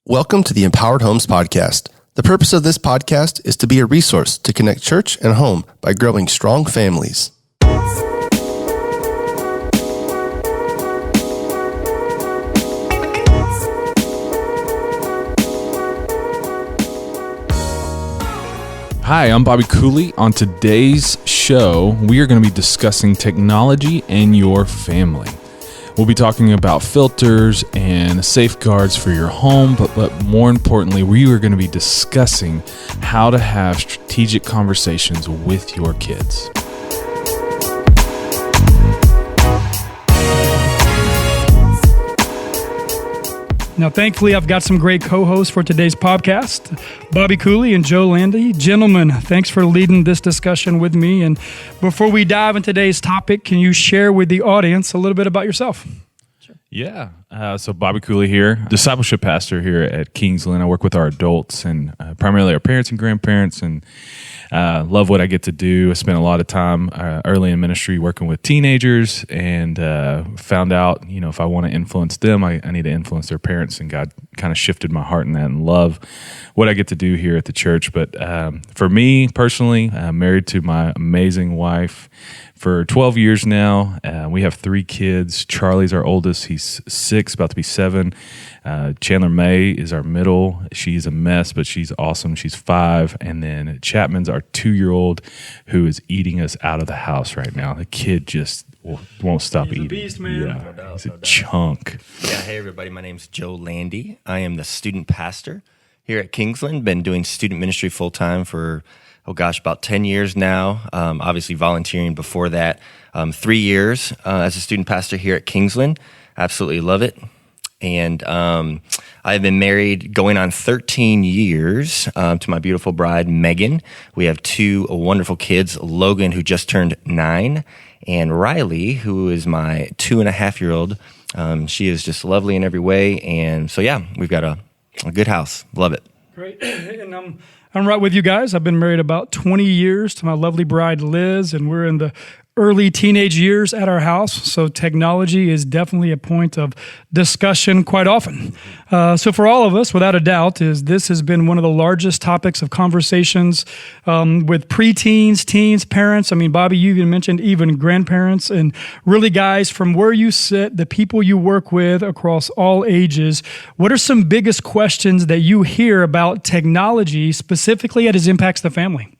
Welcome to the Empowered Homes Podcast. The purpose of this podcast is to be a resource to connect church and home by growing strong families. Hi, I'm Bobby Cooley. On today's show, we are going to be discussing technology and your family. We'll be talking about filters and safeguards for your home, but more importantly, we are going to be discussing how to have strategic conversations with your kids. Now, thankfully, I've got some great co-hosts for today's podcast, Bobby Cooley and Joe Landi. Gentlemen, thanks for leading this discussion with me. And before we dive into today's topic, can you share with the audience a little bit about yourself? Sure. Yeah. So Bobby Cooley here, discipleship pastor here at Kingsland. I work with our adults and primarily our parents and grandparents, and love what I get to do. I spent a lot of time early in ministry working with teenagers, and found out, if I want to influence them, I need to influence their parents, and God kind of shifted my heart in that and love what I get to do here at the church. But for me personally, I'm married to my amazing wife for 12 years now. We have 3 kids. Charlie's our oldest. He's 6, about to be 7. Chandler May is our middle. She's a mess, but she's awesome. She's 5. And then Chapman's our 2-year-old who is eating us out of the house right now. The kid just won't stop eating. He's a beast, man. Yeah, no doubt, he's a chunk. Yeah, hey everybody, my name's Joe Landi. I am the student pastor here at Kingsland. Been doing student ministry full-time for, about 10 years now. Obviously volunteering before that. 3 years as a student pastor here at Kingsland. Absolutely love it. And I've been married going on 13 years to my beautiful bride, Megan. We have 2 wonderful kids, Logan, who just turned 9, and Riley, who is my 2.5-year-old. She is just lovely in every way. And so, yeah, we've got a good house. Love it. Great. And I'm right with you guys. I've been married about 20 years to my lovely bride, Liz, and we're in the early teenage years at our house, so technology is definitely a point of discussion quite often. So for all of us, without a doubt, this has been one of the largest topics of conversations with preteens, teens, parents. I mean, Bobby, you even mentioned even grandparents, and really, guys, from where you sit, the people you work with across all ages, what are some biggest questions that you hear about technology, specifically as it impacts the family?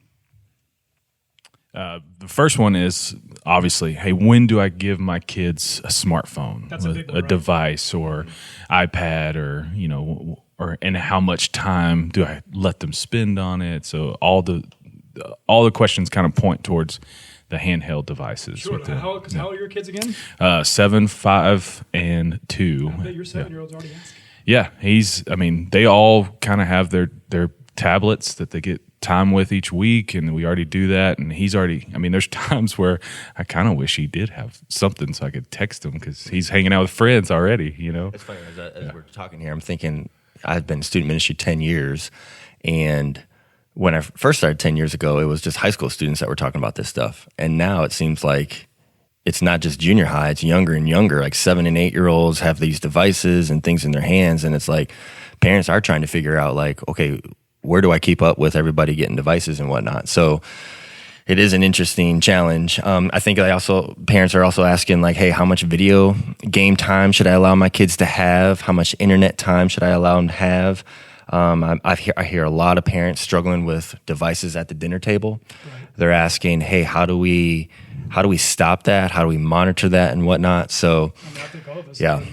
The first one is obviously, hey, when do I give my kids a smartphone, That's a big one, a right? device, or iPad, or and how much time do I let them spend on it? So all the questions kind of point towards the handheld devices. Sure. How old are your kids again? 7, 5, and 2. I bet your 7-year-old's already asking. Yeah, they all kind of have their tablets that they get time with each week, and we already do that, and he's already, there's times where I kind of wish he did have something so I could text him, because he's hanging out with friends already, It's funny, as we're talking here, I'm thinking I've been in student ministry 10 years, and when I first started 10 years ago, it was just high school students that were talking about this stuff, and now it seems like it's not just junior high, it's younger and younger, like 7 and 8-year-olds have these devices and things in their hands, and it's like parents are trying to figure out, like, okay, where do I keep up with everybody getting devices and whatnot? So it is an interesting challenge. I think parents are also asking, like, hey, how much video game time should I allow my kids to have? How much internet time should I allow them to have? I hear a lot of parents struggling with devices at the dinner table. Right. They're asking, hey, how do we stop that? How do we monitor that and whatnot? So, I think all of us. yeah.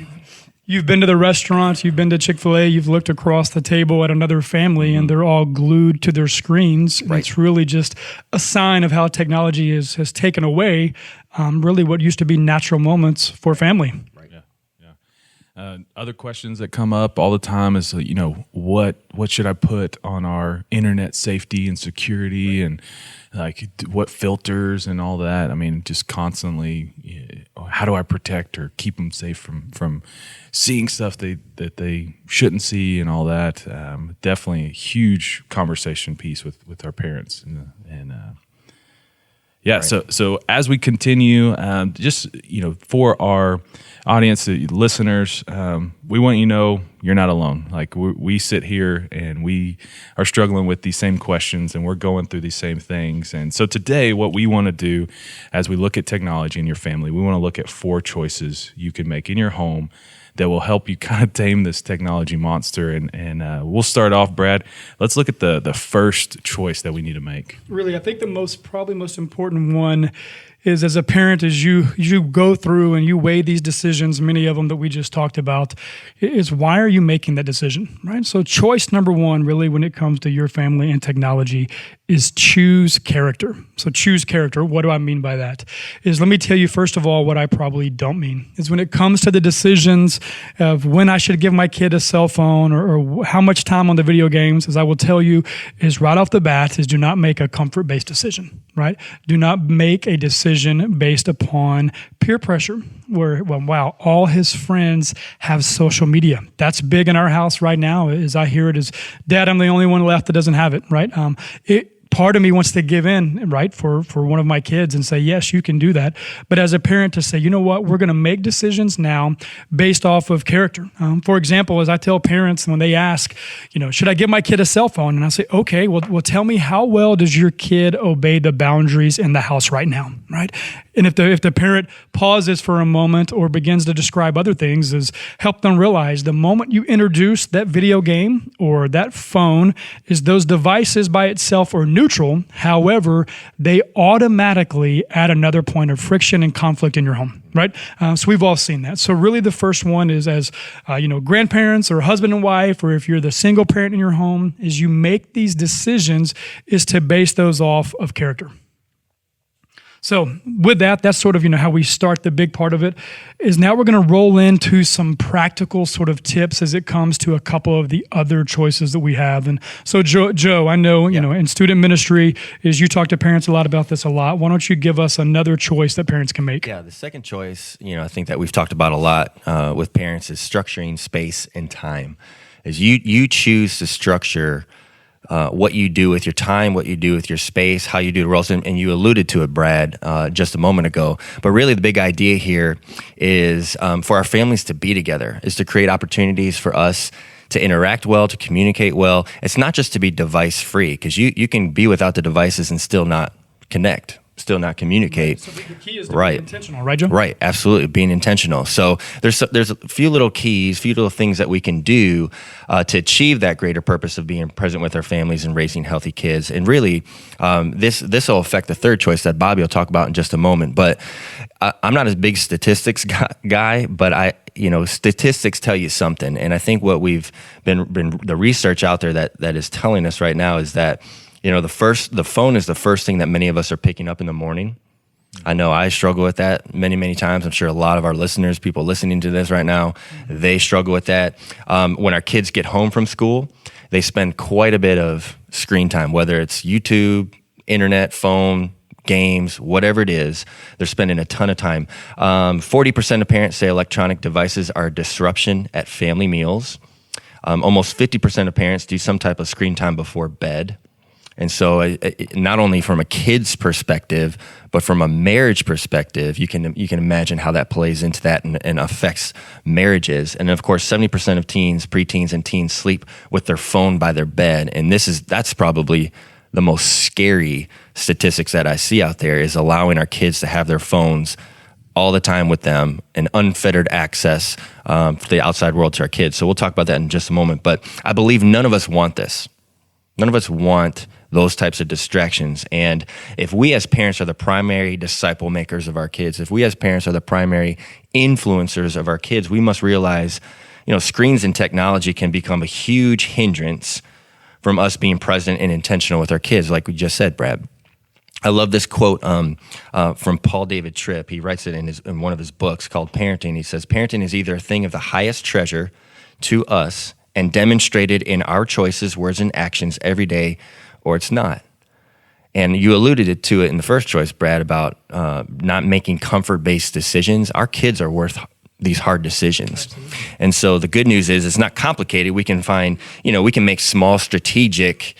You've been to the restaurant, you've been to Chick-fil-A, you've looked across the table at another family, and they're all glued to their screens. And Right. It's really just a sign of how technology has taken away really what used to be natural moments for family. Right. Yeah. Other questions that come up all the time is, what should I put on our internet safety and security, and like what filters and all that. Just constantly, how do I protect or keep them safe from seeing stuff that they shouldn't see and all that. Definitely a huge conversation piece with our parents, and Yeah. Right. So as we continue, just, for our audience, listeners, we want you to know You're not alone. Like we sit here and we are struggling with these same questions and we're going through these same things. And so today, what we want to do as we look at technology in your family, we want to look at 4 choices you can make in your home that will help you kind of tame this technology monster. And we'll start off, Brad. Let's look at the first choice that we need to make. Really, I think the probably most important one is, as a parent, as you go through and you weigh these decisions, many of them that we just talked about, is why are you making that decision, right? So choice number 1, really, when it comes to your family and technology, is choose character. So choose character. What do I mean by that? Is, let me tell you, first of all, what I probably don't mean is when it comes to the decisions of when I should give my kid a cell phone or how much time on the video games, as I will tell you, is right off the bat, is do not make a comfort-based decision, right? Do not make a decision based upon peer pressure, where, well, wow, all his friends have social media. That's big in our house right now. As I hear it, is, Dad, I'm the only one left that doesn't have it, right? Part of me wants to give in, right, for one of my kids and say, yes, you can do that. But as a parent, to say, you know what, we're going to make decisions now based off of character. For example, as I tell parents when they ask, should I give my kid a cell phone? And I say, okay, well, tell me, how well does your kid obey the boundaries in the house right now, right? And if the parent pauses for a moment or begins to describe other things, is help them realize the moment you introduce that video game or that phone, is those devices by itself are neutral. However, they automatically add another point of friction and conflict in your home, right? So we've all seen that. So really the first one is, as grandparents or husband and wife, or if you're the single parent in your home, is you make these decisions is to base those off of character. So with that, that's sort of, how we start the big part of it. Is now we're going to roll into some practical sort of tips as it comes to a couple of the other choices that we have. And so Joe, I know, in student ministry, is you talk to parents a lot about this a lot. Why don't you give us another choice that parents can make? Yeah, the second choice, I think that we've talked about a lot with parents, is structuring space and time. Is you choose to structure what you do with your time, what you do with your space, how you do the roles. And you alluded to it, Brad, just a moment ago. But really the big idea here is for our families to be together, is to create opportunities for us to interact well, to communicate well. It's not just to be device free, because you can be without the devices and still not connect, still not communicate. So the key is to be intentional, right, Joe? Right, absolutely, being intentional. So there's a few little keys, few little things that we can do to achieve that greater purpose of being present with our families and raising healthy kids. And really, this will affect the third choice that Bobby will talk about in just a moment. But I'm not a big statistics guy, but statistics tell you something. And I think what we've been the research out there that is telling us right now is that the phone is the first thing that many of us are picking up in the morning. I know I struggle with that many, many times. I'm sure a lot of our listeners, people listening to this right now, they struggle with that. When our kids get home from school, they spend quite a bit of screen time, whether it's YouTube, internet, phone, games, whatever it is. They're spending a ton of time. 40% of parents say electronic devices are a disruption at family meals. Almost 50% of parents do some type of screen time before bed. And so not only from a kid's perspective, but from a marriage perspective, you can imagine how that plays into that and affects marriages. And of course, 70% of teens, preteens, and teens sleep with their phone by their bed. And that's probably the most scary statistics that I see out there, is allowing our kids to have their phones all the time with them and unfettered access to the outside world to our kids. So we'll talk about that in just a moment. But I believe none of us want this. None of us want those types of distractions. And if we as parents are the primary disciple makers of our kids, if we as parents are the primary influencers of our kids, we must realize, screens and technology can become a huge hindrance from us being present and intentional with our kids, like we just said, Brad. I love this quote from Paul David Tripp. He writes it in one of his books called Parenting. He says, "Parenting is either a thing of the highest treasure to us and demonstrated in our choices, words, and actions every day, or it's not." And you alluded to it in the first choice, Brad, about not making comfort-based decisions. Our kids are worth these hard decisions. Absolutely. And so the good news is it's not complicated. We can find, we can make small strategic,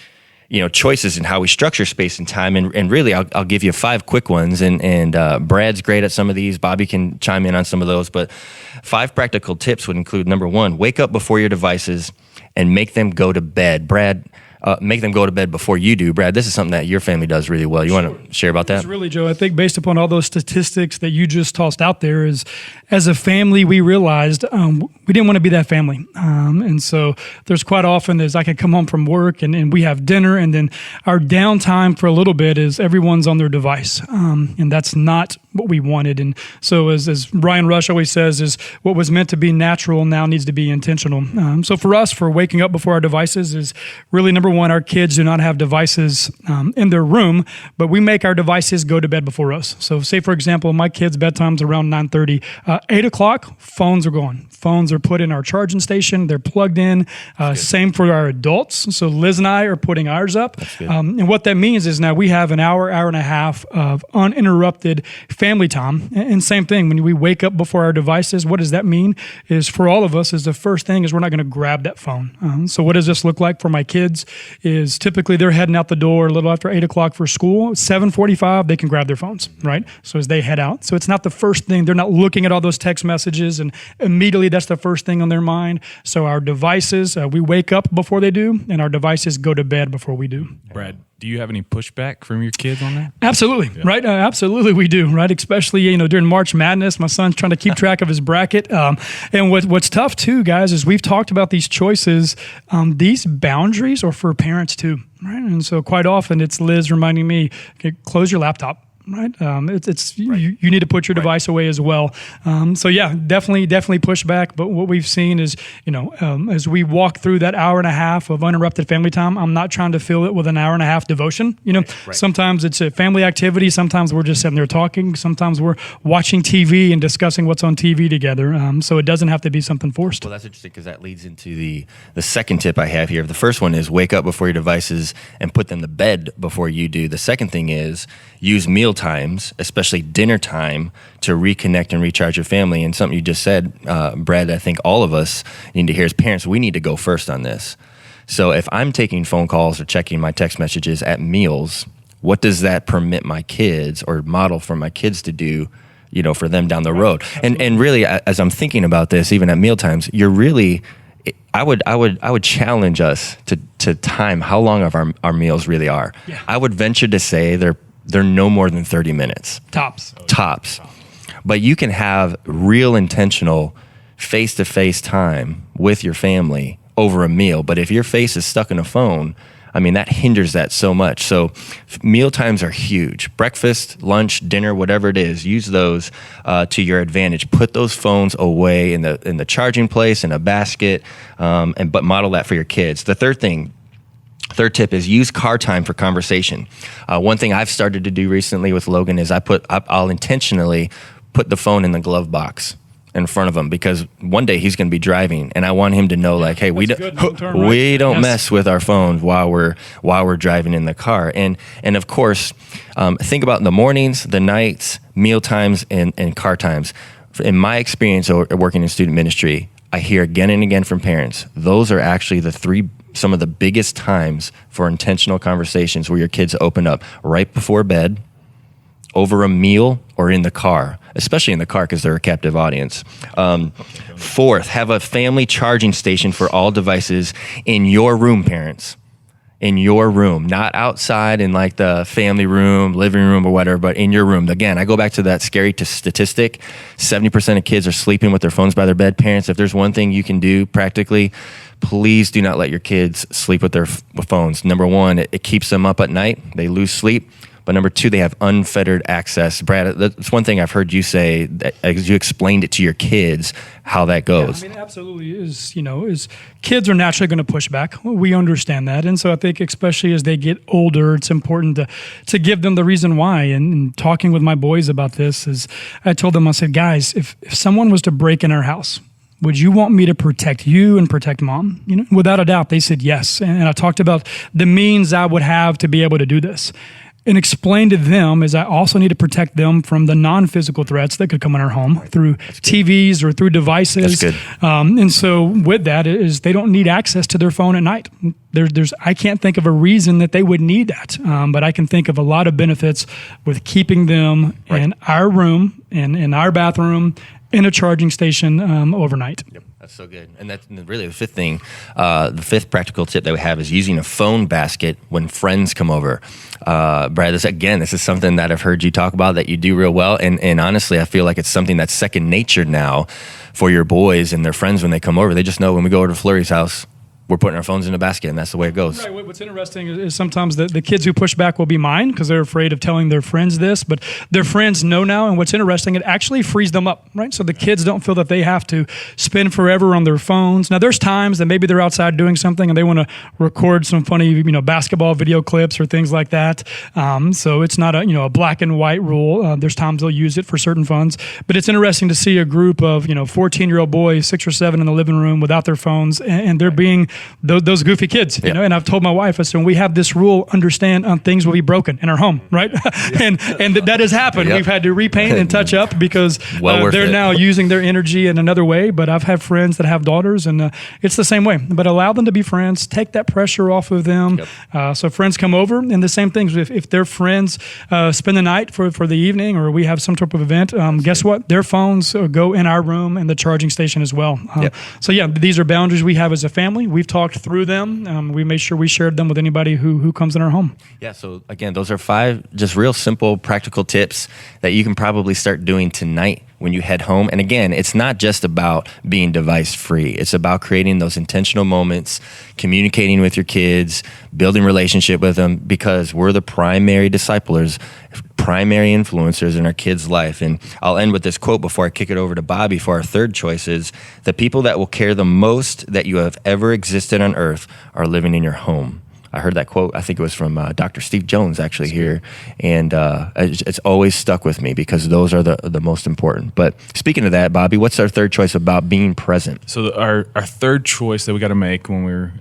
choices in how we structure space and time. And really, I'll give you 5 quick ones. And Brad's great at some of these. Bobby can chime in on some of those. But 5 practical tips would include, number 1, wake up before your devices and make them go to bed. Brad, make them go to bed before you do. Brad, this is something that your family does really well. You want to share about that? Really, Joe, I think based upon all those statistics that you just tossed out there, is as a family, we realized we didn't want to be that family. And so there's quite often as I can come home from work and we have dinner, and then our downtime for a little bit is everyone's on their device. And that's not what we wanted. And so as Ryan Rush always says, is what was meant to be natural now needs to be intentional. So for us, for waking up before our devices is really number 1, our kids do not have devices in their room, but we make our devices go to bed before us. So say, for example, my kids' bedtime's around 9:30. 8 o'clock, phones are gone. Phones are put in our charging station. They're plugged in. Same for our adults. So Liz and I are putting ours up. And what that means is now we have an hour and a half of uninterrupted family time. And same thing, when we wake up before our devices, what does that mean? Is for all of us is the first thing is we're not going to grab that phone. So what does this look like for my kids? Is typically they're heading out the door a little after 8 o'clock for school. 7:45, they can grab their phones, right? So as they head out. So it's not the first thing. They're not looking at all those text messages and immediately that's the first thing on their mind. So our devices, we wake up before they do, and our devices go to bed before we do. Brad, do you have any pushback from your kids on that? Absolutely, right? Absolutely we do, right? Especially, during March Madness, my son's trying to keep track of his bracket. And what's tough too, guys, is we've talked about these choices. These boundaries are for parents too, right? And so quite often it's Liz reminding me, okay, close your laptop. Right. You need to put your device away as well. So yeah, definitely push back. But what we've seen is, as we walk through that hour and a half of uninterrupted family time, I'm not trying to fill it with an hour and a half devotion. Sometimes it's a family activity. Sometimes we're just sitting there talking. Sometimes we're watching TV and discussing what's on TV together. So it doesn't have to be something forced. Well, that's interesting because that leads into the second tip I have here. The first one is wake up before your devices and put them to bed before you do. The second thing is use meal times, especially dinner time, to reconnect and recharge your family. And something you just said, Brad, I think all of us need to hear as parents, we need to go first on this. So if I'm taking phone calls or checking my text messages at meals, what does that permit my kids or model for my kids to do, for them down the road? And really, as I'm thinking about this, even at meal times, you're really, I would challenge us to time how long of our meals really are. Yeah. I would venture to say they're no more than 30 minutes. Tops. But you can have real intentional face-to-face time with your family over a meal. But if your face is stuck in a phone, that hinders that so much. So meal times are huge. Breakfast, lunch, dinner, whatever it is, use those to your advantage. Put those phones away in the charging place, in a basket, but model that for your kids. The third tip is use car time for conversation. One thing I've started to do recently with Logan is I'll intentionally put the phone in the glove box in front of him because one day he's going to be driving and I want him to know hey, we don't mess with our phones while we're driving in the car. And of course, think about the mornings, the nights, meal times, and car times. In my experience working in student ministry, I hear again and again from parents, those are actually some of the biggest times for intentional conversations where your kids open up right before bed, over a meal, or in the car, especially in the car because they're a captive audience. Fourth, have a family charging station for all devices in your room, parents. In your room, not outside in the family room, living room, or whatever, but in your room. Again, I go back to that scary statistic. 70% of kids are sleeping with their phones by their bed. Parents, if there's one thing you can do practically, please do not let your kids sleep with their phones. Number one, it keeps them up at night. They lose sleep. But number two, they have unfettered access. Brad, that's one thing I've heard you say, that as you explained it to your kids, how that goes. Yeah, absolutely is kids are naturally going to push back. We understand that. And so I think especially as they get older, it's important to give them the reason why. And talking with my boys about this is I told them, I said, guys, if someone was to break in our house, would you want me to protect you and protect mom? Without a doubt, they said yes. And I talked about the means I would have to be able to do this. and explain to them is I also need to protect them from the non-physical threats that could come in our home through TVs or through devices. That's good. And so with that is they don't need access to their phone at night. I can't think of a reason that they would need that, but I can think of a lot of benefits with keeping them in our room and in our bathroom in a charging station overnight. Yep. That's so good. And that's really the fifth thing. The fifth practical tip that we have is using a phone basket when friends come over. Brad, this is something that I've heard you talk about that you do real well. And honestly, I feel like it's something that's second nature now for your boys and their friends when they come over. They just know when we go over to Flurry's house, we're putting our phones in a basket, and that's the way it goes. Right. What's interesting is sometimes the kids who push back will be mine because they're afraid of telling their friends this, but their friends know now, and what's interesting, it actually frees them up, right? So the kids don't feel that they have to spend forever on their phones. Now, there's times that maybe they're outside doing something and they want to record some funny, basketball video clips or things like that. So it's not a black and white rule. There's times they'll use it for certain funds, but it's interesting to see a group of 14-year-old boys, 6 or 7 in the living room without their phones, and they're being those goofy kids, and I've told my wife, I said, when we have this rule, understand things will be broken in our home, right? and that has happened. We've had to repaint and touch up because they're now using their energy in another way, but I've had friends that have daughters, and it's the same way. But allow them to be friends, take that pressure off of them. So friends come over, and the same things, if their friends spend the night for the evening, or we have some type of event, guess what? Their phones go in our room and the charging station as well. So these are boundaries we have as a family. We've talked through them. We made sure we shared them with anybody who comes in our home. Yeah, so again, those are 5 just real simple, practical tips that you can probably start doing tonight when you head home. And again, it's not just about being device free. It's about creating those intentional moments, communicating with your kids, building relationship with them, because we're the primary disciplers, primary influencers in our kids' life. And I'll end with this quote before I kick it over to Bobby for our third choice is, the people that will care the most that you have ever existed on earth are living in your home. I heard that quote, I think it was from Dr. Steve Jones actually here, and it's always stuck with me because those are the most important. But speaking of that, Bobby, what's our third choice about being present? So our third choice that we got to make when we're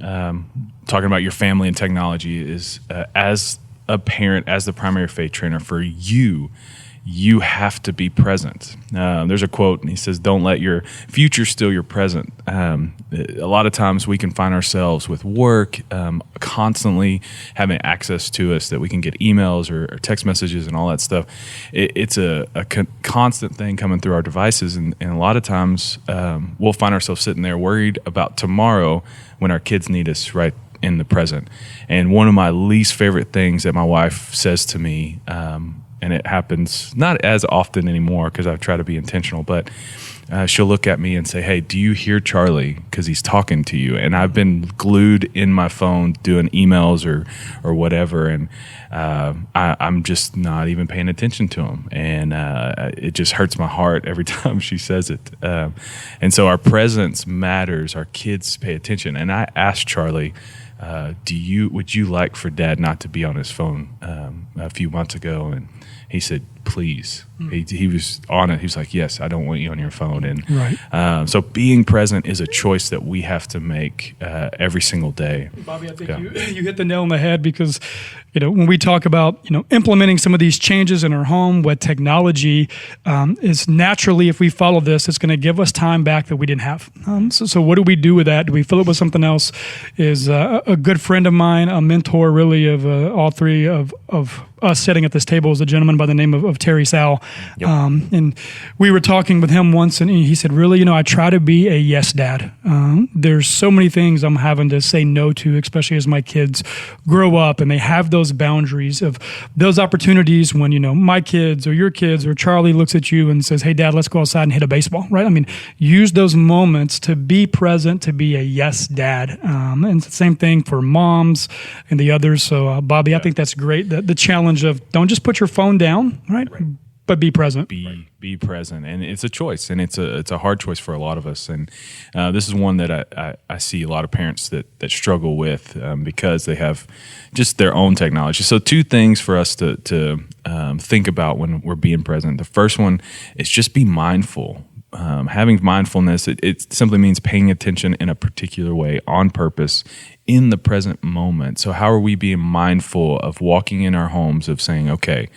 talking about your family and technology is as a parent, as the primary faith trainer, for you have to be present. There's a quote, and he says, don't let your future steal your present. A lot of times we can find ourselves with work constantly having access to us that we can get emails or text messages and all that stuff. It's a constant thing coming through our devices, and a lot of times we'll find ourselves sitting there worried about tomorrow when our kids need us right in the present. And one of my least favorite things that my wife says to me, and it happens not as often anymore because I've tried to be intentional, but she'll look at me and say, hey, do you hear Charlie? Because he's talking to you. And I've been glued in my phone doing emails or whatever, and I'm just not even paying attention to him. And it just hurts my heart every time she says it. And so our presence matters. Our kids pay attention. And I asked Charlie, would you like for Dad not to be on his phone a few months ago? And he said, please. He was on it. He was like, yes, I don't want you on your phone. And so being present is a choice that we have to make every single day. Bobby, I think you hit the nail on the head because, when we talk about, implementing some of these changes in our home with technology, is naturally, if we follow this, it's going to give us time back that we didn't have. So what do we do with that? Do we fill it with something else? Is a good friend of mine, a mentor really of all three of us sitting at this table, is a gentleman by the name of Terry Sal. Yep. And we were talking with him once, and he said, really, I try to be a yes dad. There's so many things I'm having to say no to, especially as my kids grow up and they have those boundaries of those opportunities when, my kids or your kids or Charlie looks at you and says, hey, Dad, let's go outside and hit a baseball, right? I mean, use those moments to be present, to be a yes dad. And it's the same thing for moms and the others. So, Bobby, I think that's great. The challenge of don't just put your phone down, right? But be present. Be present, and it's a choice, and it's a hard choice for a lot of us. And this is one that I see a lot of parents that struggle with because they have just their own technology. So 2 things for us to think about when we're being present. The first one is just be mindful. having mindfulness, it simply means paying attention in a particular way on purpose in the present moment. So how are we being mindful of walking in our homes of saying, okay,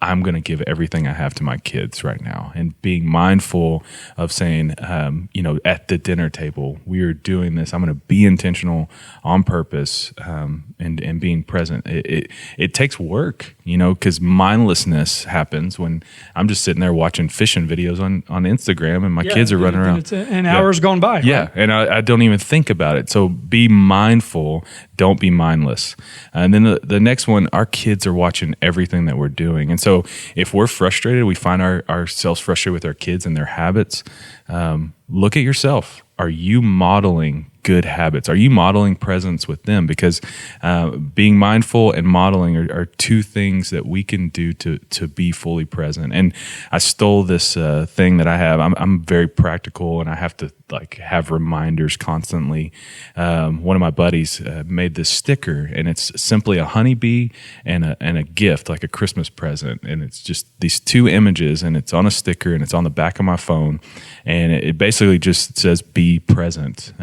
I'm going to give everything I have to my kids right now, and being mindful of saying, at the dinner table, we are doing this. I'm going to be intentional on purpose, and being present. It takes work, because mindlessness happens when I'm just sitting there watching fishing videos on Instagram, and my kids are running around. And hours gone by. Yeah, right? and I don't even think about it. So be mindful. Don't be mindless. And then the next one, our kids are watching everything that we're doing. And so if we're frustrated, we find ourselves frustrated with our kids and their habits, look at yourself. Are you modeling good habits? Are you modeling presence with them? Because being mindful and modeling are two things that we can do to be fully present. And I stole this thing that I have. I'm very practical, and I have to have reminders constantly. One of my buddies made this sticker, and it's simply a honeybee and a gift, like a Christmas present. And it's just these two images, and it's on a sticker, and it's on the back of my phone. And it basically just says, be present.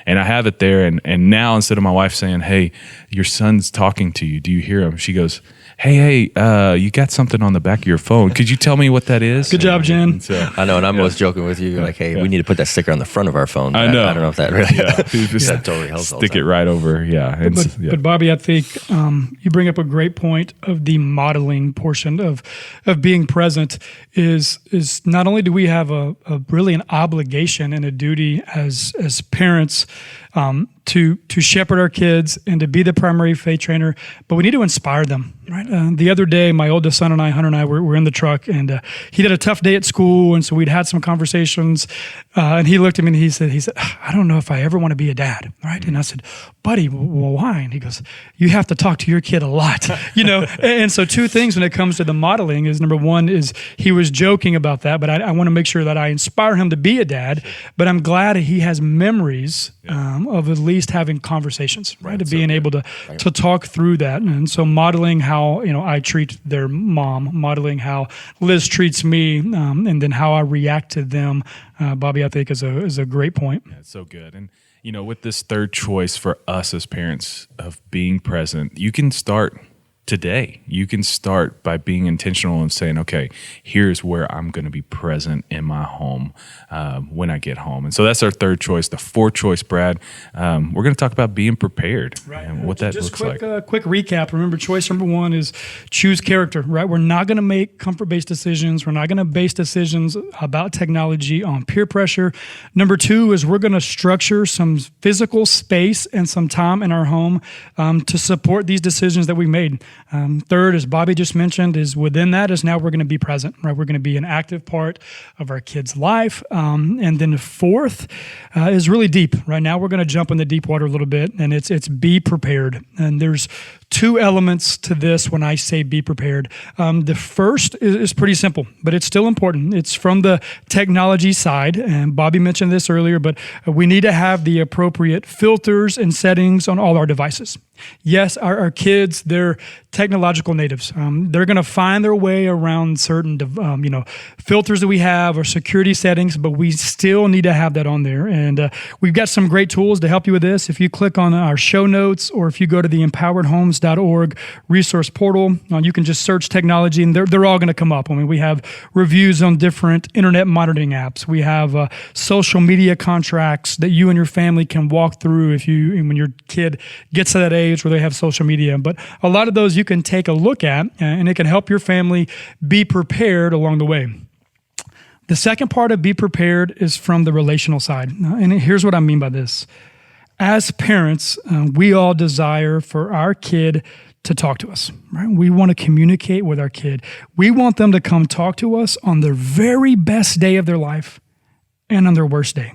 And I have it there. And now, instead of my wife saying, hey, your son's talking to you, do you hear him? She goes, hey, you got something on the back of your phone. Could you tell me what that is? Good job, Jen. So, I know, and I'm always joking with you, we need to put that sticker on the front of our phone. I know. I don't know if that really that totally helps. Stick it right over, But Bobby, I think you bring up a great point of the modeling portion of being present. Is not only do we have a really an obligation and a duty as parents to shepherd our kids and to be the primary faith trainer, but we need to inspire them, right? The other day, my oldest son and I, Hunter and I, were in the truck, and he had a tough day at school, and so we'd had some conversations, and he looked at me and he said, I don't know if I ever want to be a dad, right? And I said, buddy, well, why? And he goes, you have to talk to your kid a lot, And so two things when it comes to the modeling is, number one is he was joking about that, but I want to make sure that I inspire him to be a dad, but I'm glad he has memories of at least having conversations, right? Of being able to talk through that. And so modeling how, I treat their mom, modeling how Liz treats me, and then how I react to them, Bobby, I think is a great point. Yeah, it's so good. And, with this third choice for us as parents of being present, you can start today. You can start by being intentional and saying, okay, here's where I'm going to be present in my home when I get home. And so that's our third choice. The fourth choice, Brad, we're going to talk about being prepared and what that looks like. Quick recap. Remember, choice number one is choose character, right? We're not going to make comfort-based decisions. We're not going to base decisions about technology on peer pressure. Number two is we're going to structure some physical space and some time in our home to support these decisions that we made. Third, as Bobby just mentioned, is within that is now we're going to be present, right? We're going to be an active part of our kids' life. And then the fourth is really deep. Right now, we're going to jump in the deep water a little bit, and it's be prepared. And there's two elements to this when I say be prepared. The first is pretty simple, but it's still important. It's from the technology side, and Bobby mentioned this earlier, but we need to have the appropriate filters and settings on all our devices. Yes, our kids, they're technological natives. They're going to find their way around certain, filters that we have or security settings, but we still need to have that on there. And we've got some great tools to help you with this. If you click on our show notes, or if you go to the empoweredhomes.org resource portal, you can just search technology, and they're all going to come up. I mean, we have reviews on different internet monitoring apps. We have social media contracts that you and your family can walk through when your kid gets to that age where they have social media. But a lot of those you can take a look at, and it can help your family be prepared along the way. The second part of be prepared is from the relational side. And here's what I mean by this. As parents, we all desire for our kid to talk to us, right? We want to communicate with our kid. We want them to come talk to us on their very best day of their life and on their worst day.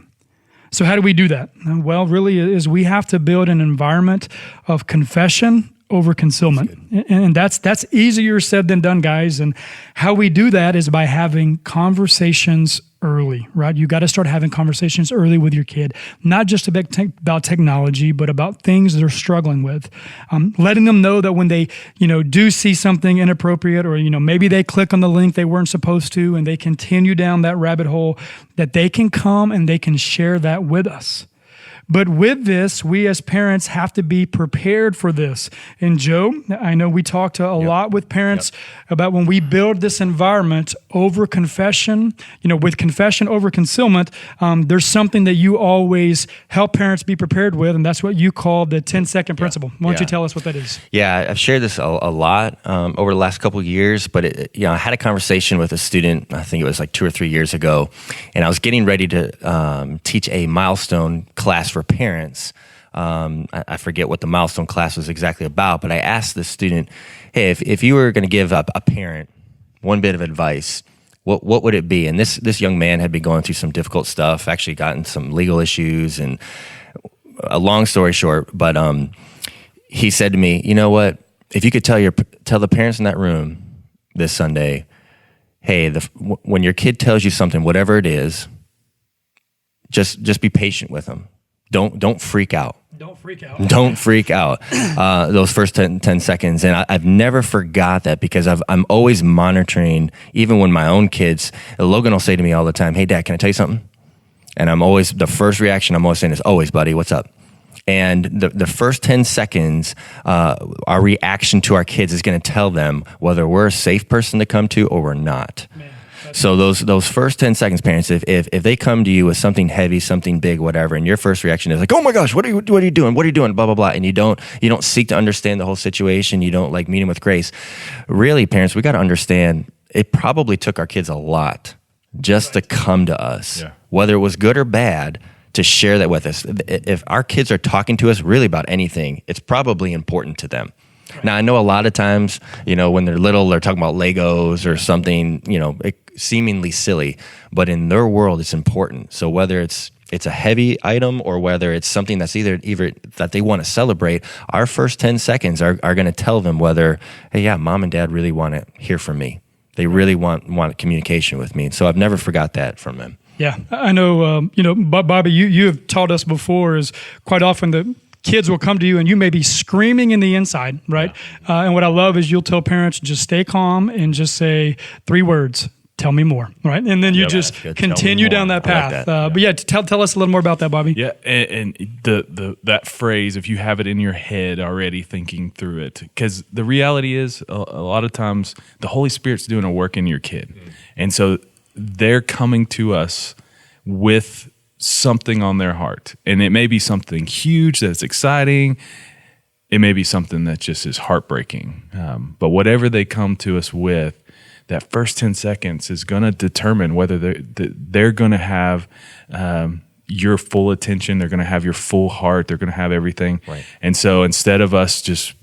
So how do we do that? Well, really is we have to build an environment of confession, over concealment. And that's easier said than done, guys. And how we do that is by having conversations early, right? You got to start having conversations early with your kid, not just about technology, but about things they're struggling with. Letting them know that when they, do see something inappropriate, or, maybe they click on the link they weren't supposed to, and they continue down that rabbit hole, that they can come and they can share that with us. But with this, we as parents have to be prepared for this. And Joe, I know we talked a lot with parents about when we build this environment over confession, with confession over concealment, there's something that you always help parents be prepared with, and that's what you call the 10-second principle. Why don't you tell us what that is? Yeah, I've shared this a lot over the last couple of years, but I had a conversation with a student, I think it was like 2 or 3 years ago, and I was getting ready to teach a milestone class for parents. I forget what the milestone class was exactly about, but I asked the student, hey, if you were going to give up a parent one bit of advice, what would it be? And this young man had been going through some difficult stuff, actually gotten some legal issues, and a long story short, but he said to me, you know what, if you could tell the parents in that room this Sunday, hey, when your kid tells you something, whatever it is, just be patient with them. Don't freak out. Don't freak out. Don't freak out. Those first 10 seconds. And I've never forgot that, because I'm always monitoring, even when my own kids, Logan will say to me all the time, hey, Dad, can I tell you something? And the first reaction I'm always saying is, always, buddy, what's up? And the first 10 seconds, our reaction to our kids is going to tell them whether we're a safe person to come to or we're not. Man. So those first 10 seconds, parents, if they come to you with something heavy, something big, whatever, and your first reaction is like, oh my gosh, what are you doing? What are you doing? Blah, blah, blah. And you don't seek to understand the whole situation. You don't meet them with grace. Really, parents, we got to understand it probably took our kids a lot just to come to us, whether it was good or bad, to share that with us. If our kids are talking to us really about anything, it's probably important to them. Now, I know a lot of times, when they're little, they're talking about Legos or something, seemingly silly, but in their world, it's important. So whether it's a heavy item or whether it's something that's either that they want to celebrate, our first 10 seconds are going to tell them whether, hey, yeah, mom and dad really want to hear from me. They really want communication with me. So I've never forgot that from them. Yeah, I know, Bobby, you have taught us before is quite often the kids will come to you and you may be screaming in the inside, right? Yeah. And what I love is you'll tell parents, just stay calm and just say 3 words, tell me more, right? And then you just continue down that path. Like that. But tell us a little more about that, Bobby. Yeah, and that phrase, if you have it in your head already thinking through it, because the reality is a lot of times the Holy Spirit's doing a work in your kid. Mm-hmm. And so they're coming to us with something on their heart. And it may be something huge that's exciting. It may be something that just is heartbreaking. But whatever they come to us with, that first 10 seconds is going to determine whether they're going to have your full attention. They're going to have your full heart. They're going to have everything. Right. And so instead of us just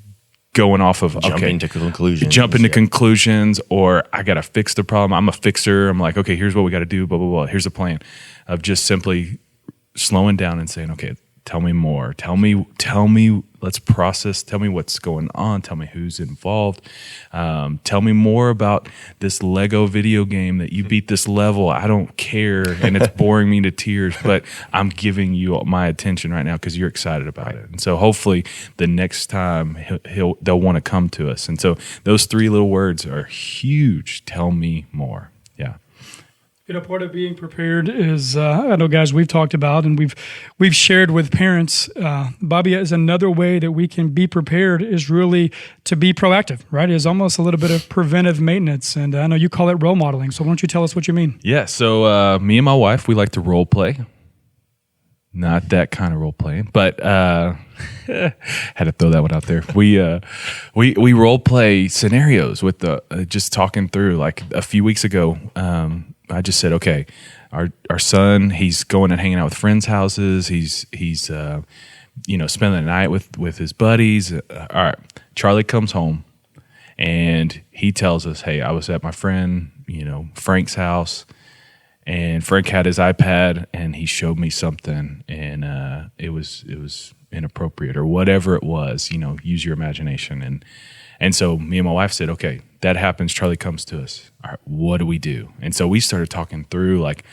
going off of jumping to conclusions, or I got to fix the problem. I'm a fixer. I'm like, okay, here's what we got to do. Blah, blah, blah. Here's a plan of just simply slowing down and saying, okay, tell me more. Tell me, let's process. Tell me what's going on. Tell me who's involved. Tell me more about this Lego video game that you beat this level. I don't care. And it's boring me to tears, but I'm giving you my attention right now because you're excited about it. And so hopefully the next time they'll want to come to us. And so those 3 little words are huge. Tell me more. Yeah. Part of being prepared is, I know, guys, we've talked about and we've shared with parents. Bobby, is another way that we can be prepared is really to be proactive, right? It's almost a little bit of preventive maintenance. And I know you call it role modeling. So why don't you tell us what you mean? Yeah. So me and my wife, we like to role play. Not that kind of role playing, but had to throw that one out there. We role play scenarios with just talking through. Like a few weeks ago, I just said, okay, our son, he's going and hanging out with friends' houses. He's spending the night with his buddies. All right, Charlie comes home and he tells us, hey, I was at my friend, Frank's house, and Frank had his iPad and he showed me something, and it was inappropriate or whatever it was, use your imagination. And so me and my wife said, okay, that happens. Charlie comes to us. All right, what do we do? And so we started talking through like,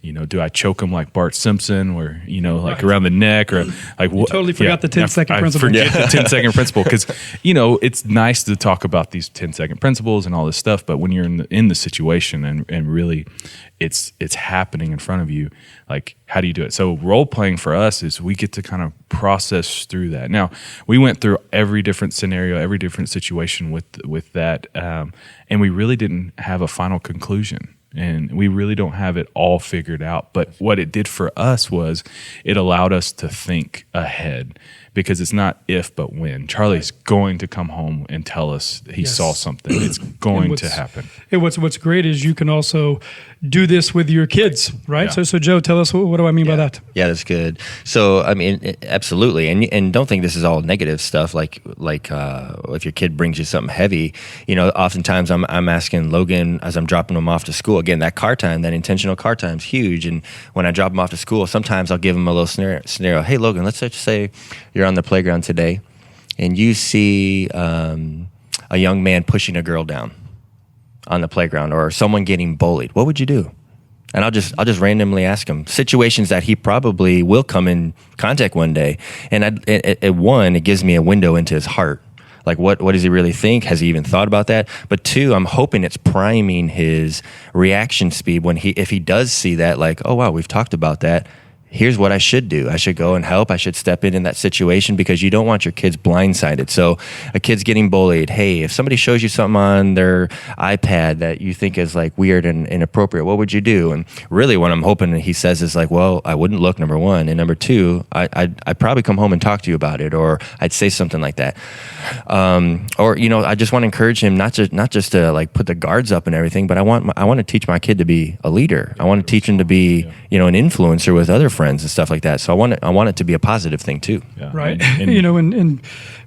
do I choke him like Bart Simpson or, like around the neck or like what? Totally forgot the 10-second principle. I forget the 10-second principle because, it's nice to talk about these 10-second principles and all this stuff. But when you're in the situation and really it's happening in front of you, like how do you do it? So role playing for us is we get to kind of process through that. Now, we went through every different scenario, every different situation with that. And we really didn't have a final conclusion. And we really don't have it all figured out. But what it did for us was it allowed us to think ahead because it's not if, but when. Charlie's going to come home and tell us he saw something. It's going to happen. And what's great is you can also do this with your kids, right? Yeah. So Joe, tell us what do I mean by that? Yeah, that's good. So, I mean, absolutely. And don't think this is all negative stuff. Like if your kid brings you something heavy, oftentimes I'm asking Logan as I'm dropping him off to school, again, that car time, that intentional car time is huge. And when I drop him off to school, sometimes I'll give him a little scenario. Hey, Logan, let's just say you're on the playground today and you see a young man pushing a girl down on the playground or someone getting bullied. What would you do? And I'll just randomly ask him situations that he probably will come in contact one day. And it gives me a window into his heart. Like what does he really think? Has he even thought about that? But two, I'm hoping it's priming his reaction speed if he does see that, like, oh wow, we've talked about that. Here's what I should do. I should go and help. I should step in that situation because you don't want your kids blindsided. So a kid's getting bullied. Hey, if somebody shows you something on their iPad that you think is like weird and inappropriate, what would you do? And really what I'm hoping that he says is like, well, I wouldn't look, number one. And number two, I'd probably come home and talk to you about it, or I'd say something like that. Or, I just want to encourage him not just to like put the guards up and everything, but I want to teach my kid to be a leader. I want to teach him to be, an influencer with other friends and stuff like that. So I want it to be a positive thing too. Yeah. Right. And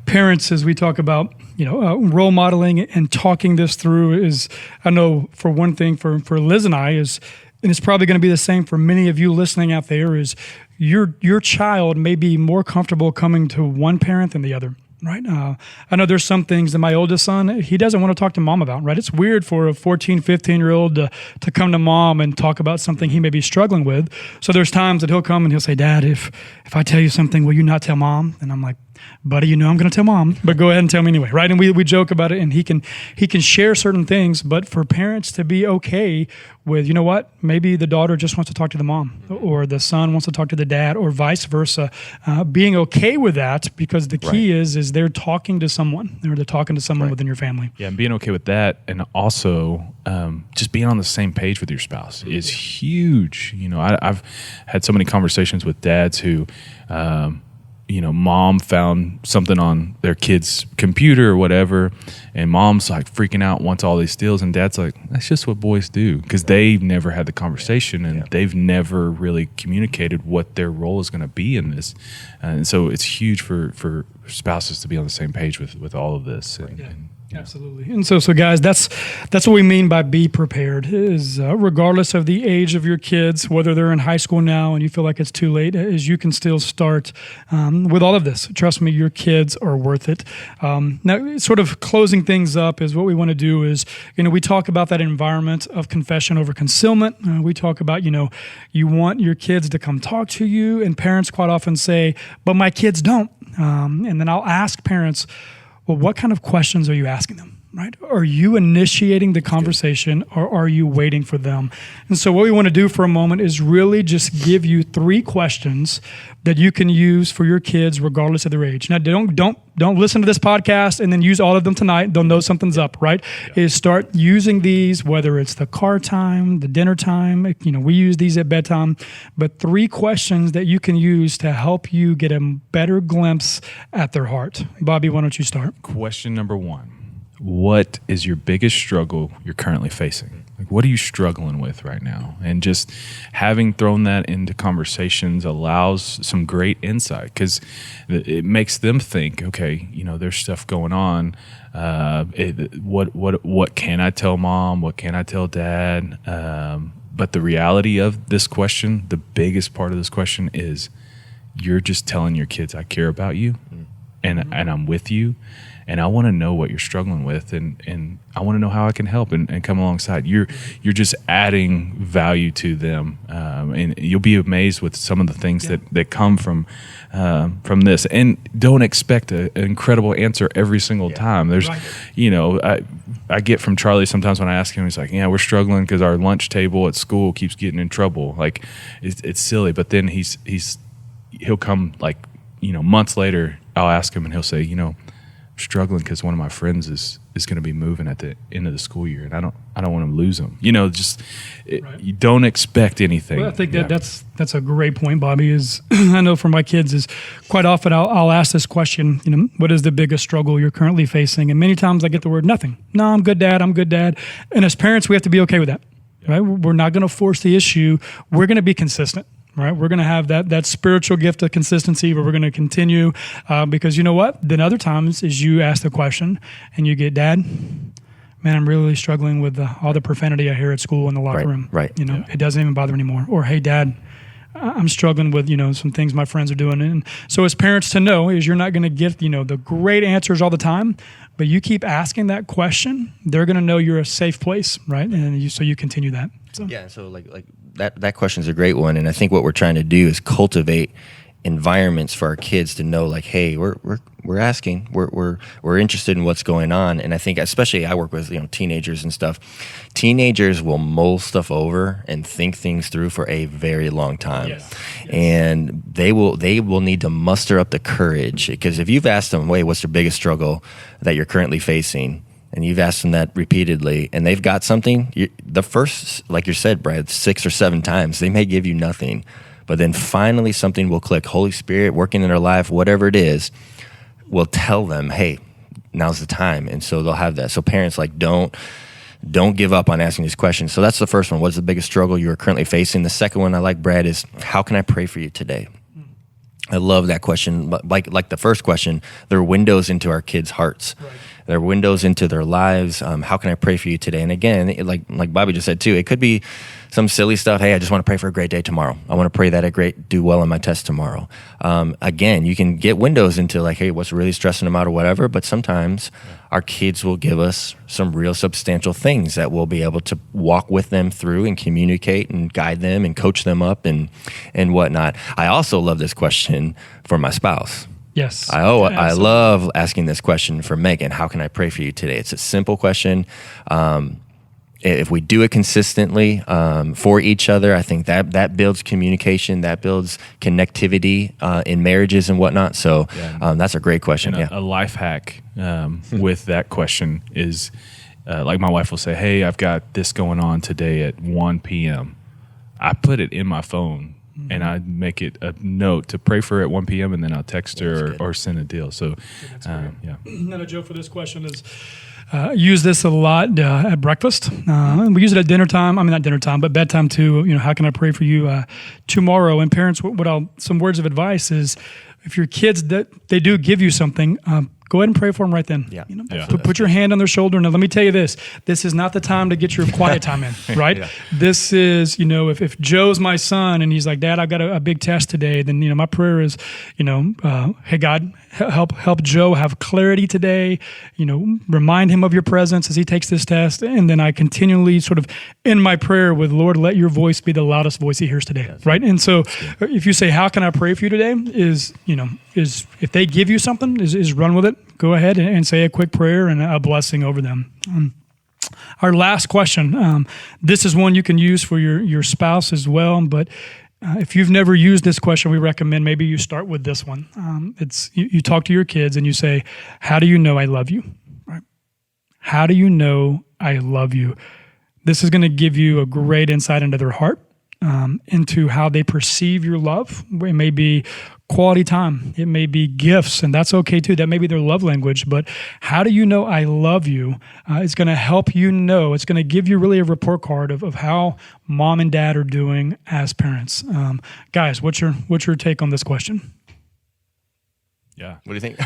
parents, as we talk about, role modeling and talking this through is, I know for one thing for Liz and I is, and it's probably going to be the same for many of you listening out there, is your child may be more comfortable coming to one parent than the other. Right. I know there's some things that my oldest son, he doesn't want to talk to mom about, right? It's weird for a 14, 15-year-old to come to mom and talk about something he may be struggling with. So there's times that he'll come and he'll say, Dad, if I tell you something, will you not tell mom? And I'm like, buddy, I'm going to tell mom, but go ahead and tell me anyway, right? And we joke about it, and he can share certain things, but for parents to be okay with, maybe the daughter just wants to talk to the mom, or the son wants to talk to the dad, or vice versa, being okay with that, because the key is they're talking to someone, or they're talking to someone within your family. Yeah, and being okay with that, and also just being on the same page with your spouse is huge. I've had so many conversations with dads who mom found something on their kid's computer or whatever, and mom's like freaking out, wants all these deals, and dad's like, that's just what boys do, because they've never had the conversation, and they've never really communicated what their role is going to be in this. And so it's huge for spouses to be on the same page with all of this. Absolutely. And so guys, that's what we mean by be prepared, is regardless of the age of your kids, whether they're in high school now and you feel like it's too late, is you can still start with all of this. Trust me, your kids are worth it. Now, sort of closing things up is what we want to do is, we talk about that environment of confession over concealment. We talk about, you want your kids to come talk to you, and parents quite often say, but my kids don't. And then I'll ask parents, well, what kind of questions are you asking them, right? Are you initiating the conversation, or are you waiting for them? And so what we want to do for a moment is really just give you 3 questions that you can use for your kids regardless of their age. Now, don't listen to this podcast and then use all of them tonight. They'll know something's up, right? Yeah. Is start using these, whether it's the car time, the dinner time. We use these at bedtime. But 3 questions that you can use to help you get a better glimpse at their heart. Bobby, why don't you start? Question number 1. What is your biggest struggle you're currently facing? Like, what are you struggling with right now? And just having thrown that into conversations allows some great insight, because it makes them think, okay, there's stuff going on. What can I tell mom? What can I tell dad? But the reality of this question, the biggest part of this question is, you're just telling your kids, I care about you, and I'm with you, and I want to know what you're struggling with, and I want to know how I can help and come alongside. You're just adding value to them, and you'll be amazed with some of the things that come from this. And don't expect an incredible answer every single time. There's, I get from Charlie sometimes when I ask him, he's like, "Yeah, we're struggling because our lunch table at school keeps getting in trouble." Like, it's silly, but then he'll come like, months later. I'll ask him and he'll say, struggling because one of my friends is going to be moving at the end of the school year, and I don't want to lose them. You don't expect anything. Well, I think that's a great point, Bobby. Is I know for my kids is quite often I'll ask this question. What is the biggest struggle you're currently facing? And many times I get the word nothing. No, I'm good, Dad. I'm good, Dad. And as parents, we have to be okay with that. Right? We're not going to force the issue. We're going to be consistent. Right, we're going to have that spiritual gift of consistency where we're going to continue because you know what? Then other times is you ask the question and you get, Dad, man, I'm really struggling with all the profanity I hear at school in the locker room. Right. It doesn't even bother me anymore. Or, hey, Dad, I'm struggling with, some things my friends are doing. And so as parents to know is you're not going to get, the great answers all the time, but you keep asking that question, they're going to know you're a safe place, right? And so you continue that. So. Yeah, so like that question is a great one, and I think what we're trying to do is cultivate environments for our kids to know, like, hey, we're asking, we're interested in what's going on. And I think especially I work with teenagers and stuff. Teenagers will mull stuff over and think things through for a very long time. Yes. And they will need to muster up the courage, because if you've asked them, wait, what's your biggest struggle that you're currently facing? And you've asked them that repeatedly, and they've got something, the first, like you said, Brad, 6 or 7 times, they may give you nothing. But then finally something will click. Holy Spirit working in their life, whatever it is, will tell them, hey, now's the time. And so they'll have that. So parents, don't give up on asking these questions. So that's the first one. What's the biggest struggle you are currently facing? The second one I like, Brad, is how can I pray for you today? I love that question. Like the first question, they're windows into our kids' hearts. Right. They're windows into their lives. How can I pray for you today? And again, like Bobby just said too, it could be some silly stuff. Hey, I just want to pray for a great day tomorrow. I want to pray that I do well on my test tomorrow. Again, you can get windows into like, hey, what's really stressing them out or whatever. But sometimes our kids will give us some real substantial things that we'll be able to walk with them through and communicate and guide them and coach them up and whatnot. I also love this question for my spouse. Yes. I love asking this question for Megan. How can I pray for you today? It's a simple question. If we do it consistently for each other, I think that builds communication, that builds connectivity in marriages and whatnot. So that's a great question. And a life hack with that question is like my wife will say, hey, I've got this going on today at 1 p.m. I put it in my phone. And I make it a note to pray for her at 1 p.m. and then I'll text her or send a deal. So, Another joke for this question is use this a lot at breakfast. We use it at dinner time. I mean, not dinner time, but bedtime too. How can I pray for you tomorrow? And parents, some words of advice is if your kids, they do give you something, go ahead and pray for them right then. Put your hand on their shoulder. And let me tell you this is not the time to get your quiet time in, right? This is, if Joe's my son and he's like, Dad, I've got a big test today, then, my prayer is, hey, God, help Joe have clarity today, remind him of your presence as he takes this test. And then I continually sort of end my prayer with, Lord, let your voice be the loudest voice he hears today, right? And so if you say, how can I pray for you today is if they give you something, is run with it. Go ahead and say a quick prayer and a blessing over them. Our last question, this is one you can use for your spouse as well, but if you've never used this question, we recommend maybe you start with this one. It's you talk to your kids and you say, how do you know I love you? Right? How do you know I love you? This is going to give you a great insight into their heart, into how they perceive your love. It may be quality time. It may be gifts, and that's okay too. That may be their love language, but how do you know I love you? It's going to help you know. It's going to give you really a report card of how mom and dad are doing as parents. Guys, what's your take on this question? Yeah. What do you think?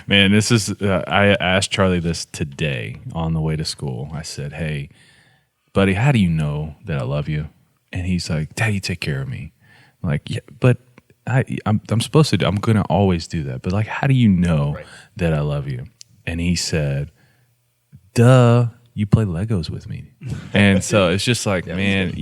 Man, this is, I asked Charlie this today on the way to school. I said, hey, buddy, how do you know that I love you? And he's like, Daddy, take care of me. I'm like, yeah, but I'm supposed to do. I'm going to always do that. But like, how do you know that I love you? And he said, duh, you play Legos with me. And so it's just like, man,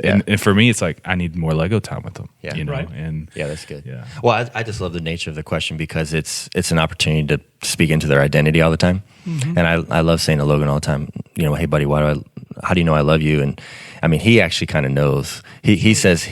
And for me, it's like, I need more Lego time with them. Yeah. And yeah, that's good. Yeah. Well, I just love the nature of the question because it's an opportunity to speak into their identity all the time. Mm-hmm. And I love saying to Logan all the time, hey buddy, how do you know I love you? And I mean, he actually kind of knows. He says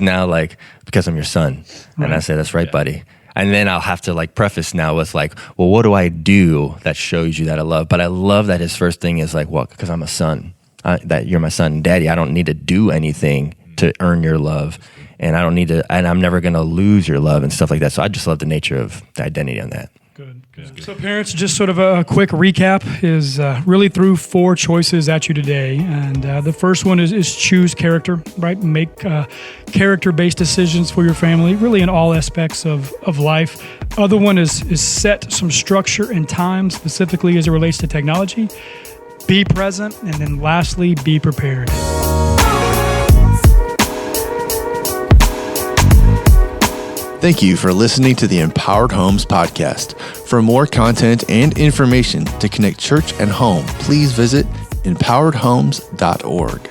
now, like, because I'm your son. Right. And I say, that's right, buddy. And then I'll have to like preface now with like, well, what do I do that shows you that I love? But I love that his first thing is like, well, because I'm a son, that you're my son and daddy. I don't need to do anything to earn your love. And I don't need to, and I'm never going to lose your love and stuff like that. So I just love the nature of the identity on that. Good. So parents, just sort of a quick recap is really threw 4 choices at you today. And the first one is choose character, right? Make character-based decisions for your family, really in all aspects of life. Other one is set some structure and time, specifically as it relates to technology. Be present. And then lastly, be prepared. Thank you for listening to the Empowered Homes podcast. For more content and information to connect church and home, please visit empoweredhomes.org.